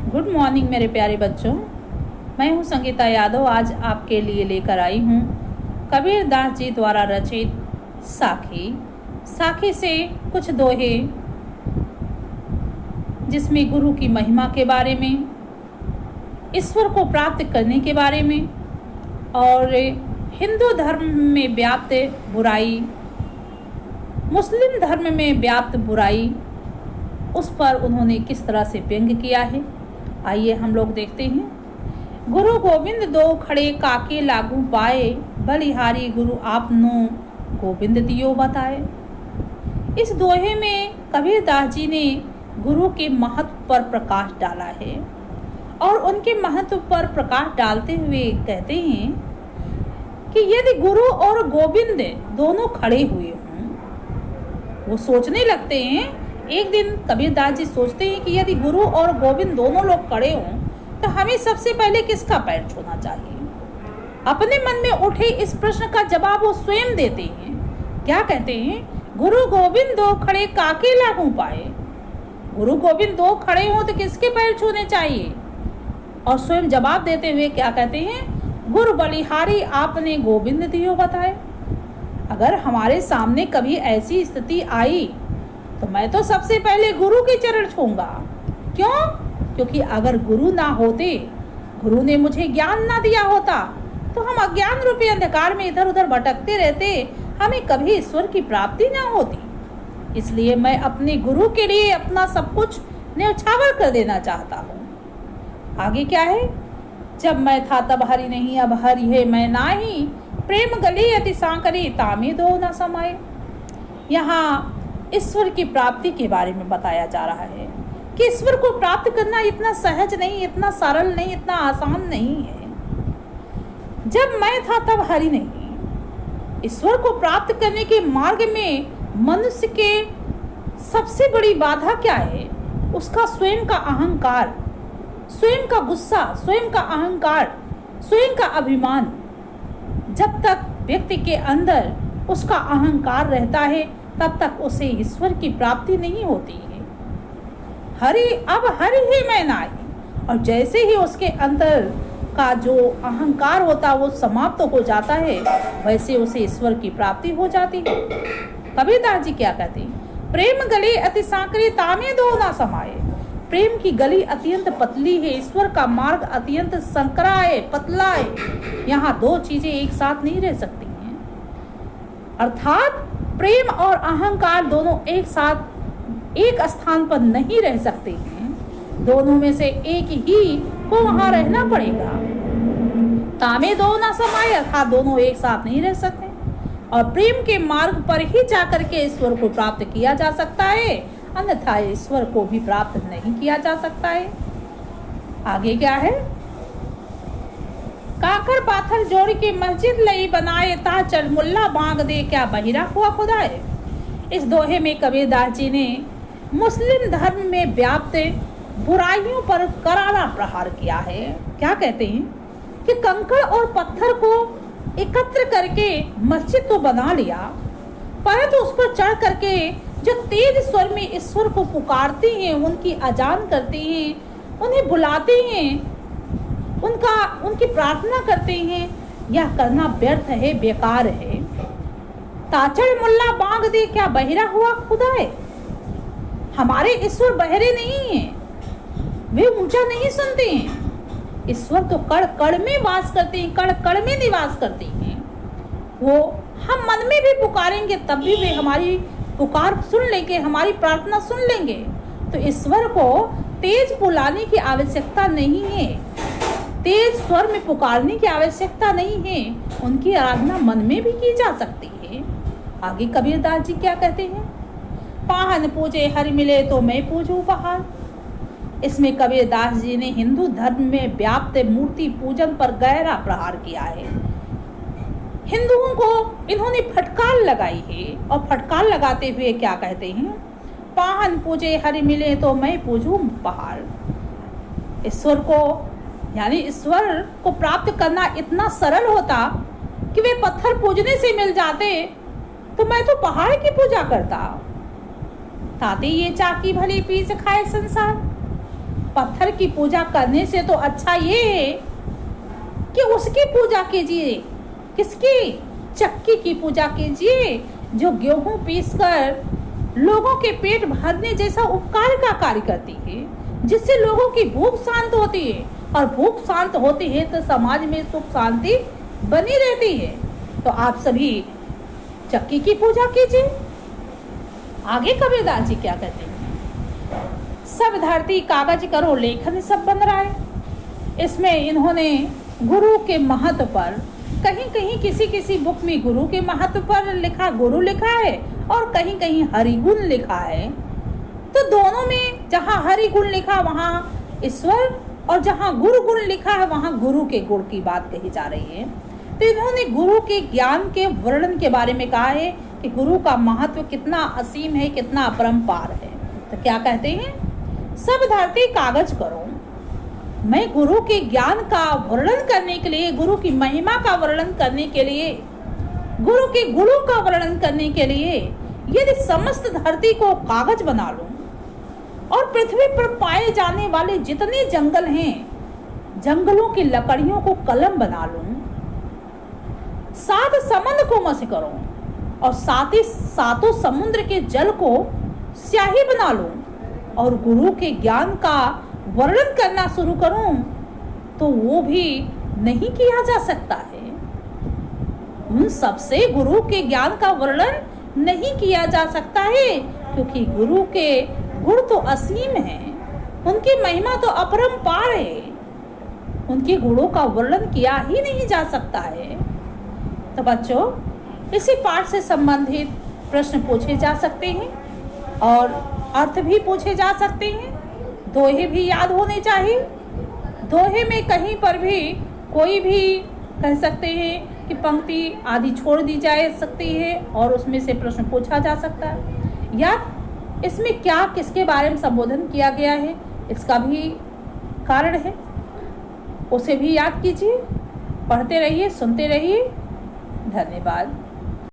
Good morning मेरे प्यारे बच्चों। मैं हूं संगीता यादव। आज आपके लिए लेकर आई हूं कबीर दास जी द्वारा रचित साखी। साखी से कुछ दोहे जिसमें गुरु की महिमा के बारे में, ईश्वर को प्राप्त करने के बारे में और हिंदू धर्म में व्याप्त बुराई, मुस्लिम धर्म में व्याप्त बुराई, उस पर उन्होंने किस तरह से व्यंग किया है। आइए हम लोग देखते हैं। गुरु गोविंद दो खड़े काके लागू पाए, बलिहारी गुरु आपनो गोविंद दियो बताए। इस दोहे में कबीर दास जी ने गुरु के महत्व पर प्रकाश डाला है और उनके महत्व पर प्रकाश डालते हुए कहते हैं कि यदि गुरु और गोविंद दोनों खड़े हुए हों, वो सोचने लगते हैं। एक दिन कबीर दास जी सोचते हैं कि यदि गुरु और गोविंद दोनों लोग खड़े हों तो हमें सबसे पहले किसका पैर छूना चाहिए। अपने मन में उठे इस प्रश्न का जवाब वो स्वयं देते हैं। क्या कहते हैं? गुरु गोविंद दो खड़े काके लागू पाए। गुरु गोविंद दो खड़े हों तो किसके पैर छूने चाहिए? और स्वयं जवाब देते हुए क्या कहते हैं? गुरु बलिहारी आपने गोविंद दियो बताए। अगर हमारे सामने कभी ऐसी स्थिति आई तो मैं तो सबसे पहले गुरु के चरण छूंगा। क्यों? क्योंकि अगर गुरु ना होते, गुरु ने मुझे ज्ञान ना दिया होता तो हम अज्ञान रूपी अंधकार में इधर उधर भटकते रहते, हमें कभी ईश्वर की प्राप्ति ना होती। इसलिए मैं अपने गुरु के लिए अपना सब कुछ न्यौछावर कर देना चाहता हूँ। आगे क्या है? जब मैं था तब हरि नहीं, अब हरि है मैं नाही, प्रेम गली अति सांकरी तामे दो न समाये। यहाँ ईश्वर की प्राप्ति के बारे में बताया जा रहा है कि ईश्वर को प्राप्त करना इतना सहज नहीं, इतना सरल नहीं, इतना आसान नहीं है। जब मैं था तब हरि नहीं। ईश्वर को प्राप्त करने के मार्ग में मनुष्य के सबसे बड़ी बाधा क्या है? उसका स्वयं का अहंकार, स्वयं का गुस्सा, स्वयं का अहंकार, स्वयं का अभिमान। जब तक व्यक्ति के अंदर उसका अहंकार रहता है तब तक उसे ईश्वर की प्राप्ति नहीं होती है। हरि अब हरि ही मैं नाही, और जैसे ही उसके अंदर का जो अहंकार होता वो समाप्त हो जाता है, वैसे उसे ईश्वर की प्राप्ति हो जाती है। कबीर दास जी क्या कहते हैं? प्रेम गली अति सांकरी तामे दो ना समाये। प्रेम की गली अत्यंत पतली है, ईश्वर का मार्ग अत्यंत संकरा है, पतला है। यहाँ दो चीजें एक साथ नहीं रह सकती हैं। अर्थात प्रेम और अहंकार दोनों एक साथ एक स्थान पर नहीं रह सकते हैं। दोनों में से एक ही को वहां रहना पड़ेगा। तामे दो ना समाये, अर्थात दोनों एक साथ नहीं रह सकते। और प्रेम के मार्ग पर ही जाकर के ईश्वर को प्राप्त किया जा सकता है, अन्यथा ईश्वर को भी प्राप्त नहीं किया जा सकता है। आगे क्या है? काकर पाथर जोड़ के मस्जिद लई बनाए, ता चल मुल्ला बांग दे क्या बहिरा हुआ खुदाए। इस दोहे में कबीर दास जी ने मुस्लिम धर्म में व्याप्त बुराइयों पर करारा प्रहार किया है। क्या कहते हैं कि कंकड़ और पत्थर को एकत्र करके मस्जिद तो बना लिया, परंतु उस पर चढ़ करके जो तेज स्वर में ईश्वर को पुकारते हैं, उनकी अजान करते हैं, उन्हें बुलाते हैं, उनकी प्रार्थना करते हैं, यह करना व्यर्थ है, बेकार है। ताचड़ मुल्ला बांग दे क्या बहिरा हुआ खुदा है। हमारे ईश्वर बहरे नहीं हैं, वे ऊंचा नहीं सुनते हैं। ईश्वर तो कड़ कड़ में वास करते हैं, कड़ कड़ में निवास करते हैं। वो हम मन में भी पुकारेंगे तब भी वे हमारी पुकार सुन लेंगे, हमारी प्रार्थना सुन लेंगे। तो ईश्वर को तेज बुलाने की आवश्यकता नहीं है, तेज स्वर में पुकारने की आवश्यकता नहीं है। उनकी आराधना मन में भी की जा सकती है। आगे कबीर दास जी क्या कहते हैं? पाहन पूजे हरि मिले तो मैं पूजूं बहार। इसमें कबीर दास जी ने हिंदू धर्म में व्याप्त मूर्ति पूजन पर गहरा प्रहार किया है। हिंदुओं को इन्होंने फटकार लगाई है और फटकार लगाते हुए क्या कहते हैं? पाहन पूजे हरि मिले तो मैं पूजूं बहार। ईश्वर को यानी ईश्वर को प्राप्त करना इतना सरल होता कि वे पत्थर पूजने से मिल जाते तो मैं तो पहाड़ की पूजा करता। ताते ये चाकी भली पीस खाए संसार। पत्थर की पूजा करने से तो अच्छा ये है कि उसकी पूजा कीजिए। किसकी? चक्की की पूजा कीजिए, जो गेहूं पीसकर लोगों के पेट भरने जैसा उपकार का कार्य करती है, जिससे लोगों की भूख शांत होती है, और भूख शांत होती है तो समाज में सुख शांति बनी रहती है। तो आप सभी चक्की की पूजा कीजिए। आगे कबीरदास जी क्या कहते हैं? सब धरती कागज करो लेखन सब बन रहा है। इसमें इन्होंने गुरु के महत्व पर, कहीं कहीं किसी किसी बुक में गुरु के महत्व पर लिखा, गुरु लिखा है, और कहीं कहीं हरिगुण लिखा है। तो दोनों में जहाँ हरिगुण लिखा वहाँ ईश्वर, और जहाँ गुरु गुण लिखा है वहाँ गुरु के गुण की बात कही जा रही है। तो इन्होंने गुरु के ज्ञान के वर्णन के बारे में कहा है कि गुरु का महत्व कितना असीम है, कितना अपरंपार है। तो क्या कहते हैं? सब धरती कागज करो। मैं गुरु के ज्ञान का वर्णन करने के लिए, गुरु की महिमा का वर्णन करने के लिए, गुरु के गुणों का वर्णन करने के लिए यदि समस्त धरती को कागज बना लूं और पृथ्वी पर पाए जाने वाले जितने जंगल हैं, जंगलों की लकड़ियों को कलम बना लूं, 7 समुद्र को मस करूं और साथ ही 7 समुद्र के जल को स्याही बना लूं और गुरु के ज्ञान का वर्णन करना शुरू करूं, तो वो भी नहीं किया जा सकता है। उन सबसे गुरु के ज्ञान का वर्णन नहीं किया जा सकता है, क्योंकि गुरु के गुण तो असीम हैं, उनकी महिमा तो अपरंपार है, उनके गुणों का वर्णन किया ही नहीं जा सकता है। तो बच्चों, इसी पाठ से संबंधित प्रश्न पूछे जा सकते हैं और अर्थ भी पूछे जा सकते हैं। दोहे भी याद होने चाहिए। दोहे में कहीं पर भी कोई भी कह सकते हैं कि पंक्ति आदि छोड़ दी जा सकती है और उसमें से प्रश्न पूछा जा सकता है, या इसमें क्या किसके बारे में संबोधन किया गया है इसका भी कारण है, उसे भी याद कीजिए। पढ़ते रहिए, सुनते रहिए। धन्यवाद।